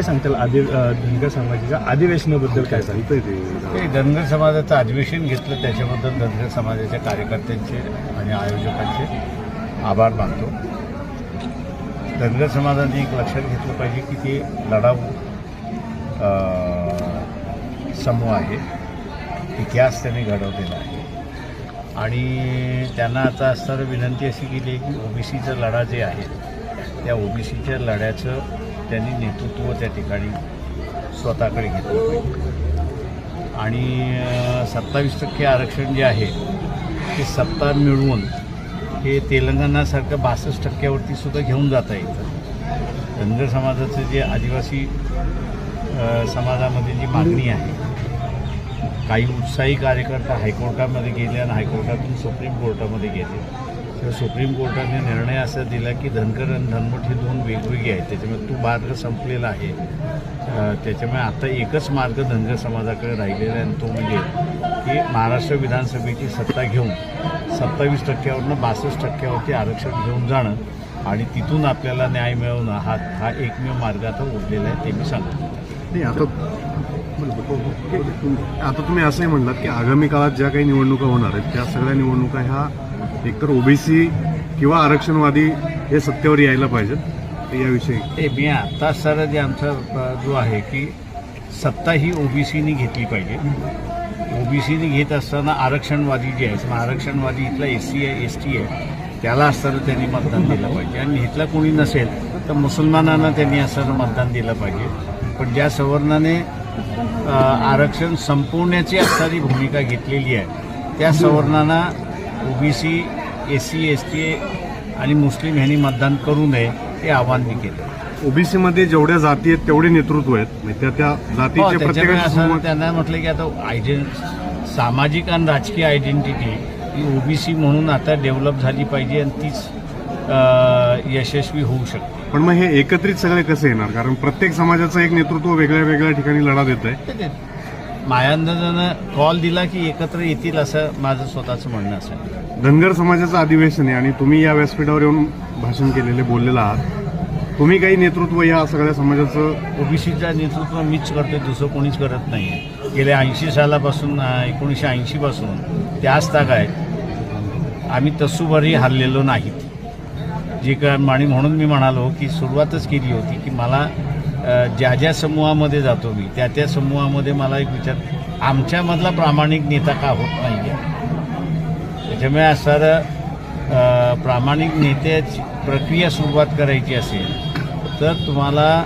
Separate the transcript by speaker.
Speaker 1: काय सांगताल धनगर समाजाच्या अधिवेशनाबद्दल काय सांगताय
Speaker 2: ते धनगर समाजाचं अधिवेशन घेतलं त्याच्याबद्दल धनगर समाजाच्या कार्यकर्त्यांचे आणि आयोजकांचे आभार मानतो. धनगर समाजाने एक लक्षात घेतलं पाहिजे की ते लढाऊ समूह आहे. इतिहास त्यांनी घडवलेला आहे आणि त्यांना आता असणारी विनंती अशी केली आहे की ओबीसीचा लढा जे आहे त्या ओबीसीच्या लढ्याचं त्यांनी नेतृत्व त्या ठिकाणी स्वतःकडे घेतलं पाहिजे आणि 27% आरक्षण जे आहे ते सत्ता मिळवून हे तेलंगणासारखं 62% सुद्धा घेऊन जाता येतं. धनगर समाजाचं जे आदिवासी समाजामध्ये जी मागणी आहे, काही उत्साही कार्यकर्ता हायकोर्टामध्ये गेले आणि हायकोर्टातून सुप्रीम कोर्टामध्ये गेले तेव्हा सुप्रीम कोर्टाने निर्णय असा दिला की धनगर आणि धनमट हे दोन वेगवेगळे आहेत. त्याच्यामुळे तो मार्ग संपलेला आहे. त्याच्यामुळे आता एकच मार्ग धनगर समाजाकडे राहिलेला आहे आणि तो म्हणजे की महाराष्ट्र विधानसभेची सत्ता घेऊन 27%वरून 62%वरती आरक्षण घेऊन जाणं आणि तिथून आपल्याला न्याय मिळवणं हा एकमेव मार्ग आता उरलेला आहे ते मी सांगतो.
Speaker 3: नाही आता तुम्ही असंही म्हणलात की आगामी काळात ज्या काही निवडणुका होणार आहेत त्या सगळ्या निवडणुका ह्या एकतर ओबीसी किंवा आरक्षणवादी हे सत्तेवर यायला पाहिजेत याविषयी
Speaker 2: ते मी आता सर जे आमचा जो आहे की सत्ता ही ओबीसीनी घेतली पाहिजे. ओबीसीनी घेत असताना आरक्षणवादी जे आहे आरक्षणवादी इथला एससी आहे एसटी आहे त्याला असताना त्यांनी मतदान दिलं पाहिजे आणि इथला कोणी नसेल तर मुसलमानांना त्यांनी असताना मतदान दिलं पाहिजे. पण ज्या सवर्णाने आरक्षण संपवण्याची असणारी भूमिका घेतलेली आहे त्या सवर्णांना ओबीसी एससी एसटी आणि मुस्लिम ह्यांनी मतदान करू नये हे आवाहन मी केलं.
Speaker 3: ओबीसीमध्ये जेवढ्या जाती आहेत तेवढे नेतृत्व आहेत त्या जातीचे
Speaker 2: प्रत्येकाने त्यांना म्हटलं की आता सामाजिक आणि राजकीय आयडेंटिटी ही ओबीसी म्हणून आता डेव्हलप झाली पाहिजे आणि तीच यशस्वी होऊ शकते.
Speaker 3: पण मग हे एकत्रित सगळे कसे येणार कारण प्रत्येक समाजाचं एक नेतृत्व वेगळ्या वेगळ्या ठिकाणी लढा देत आहे.
Speaker 2: मायांदानं कॉल दिला की एकत्र येतील असं माझं स्वतःचं म्हणणं असेल.
Speaker 3: धनगर समाजाचं अधिवेशन आहे आणि तुम्ही या व्यासपीठावर येऊन भाषण केलेले बोललेलं आहात. तुम्ही काही नेतृत्व या सगळ्या समाजाचं
Speaker 2: ओबीसीचं नेतृत्व मीच करतोय दुसरं कोणीच करत नाही. गेल्या 80 सालापासून 1980 पासून ते आज ताग आहेत आम्ही तसूभरही हरलेलो नाहीत. जे काय म्हणून मी म्हणालो की सुरुवातच केली होती की मला ज्या ज्या समूहामध्ये जातो मी त्या समूहामध्ये मला एक विचार आमच्यामधला प्रामाणिक नेता का होत नाही आहे. त्याच्यामुळे असणारं प्रामाणिक नेत्याची प्रक्रिया सुरुवात करायची असेल तर तुम्हाला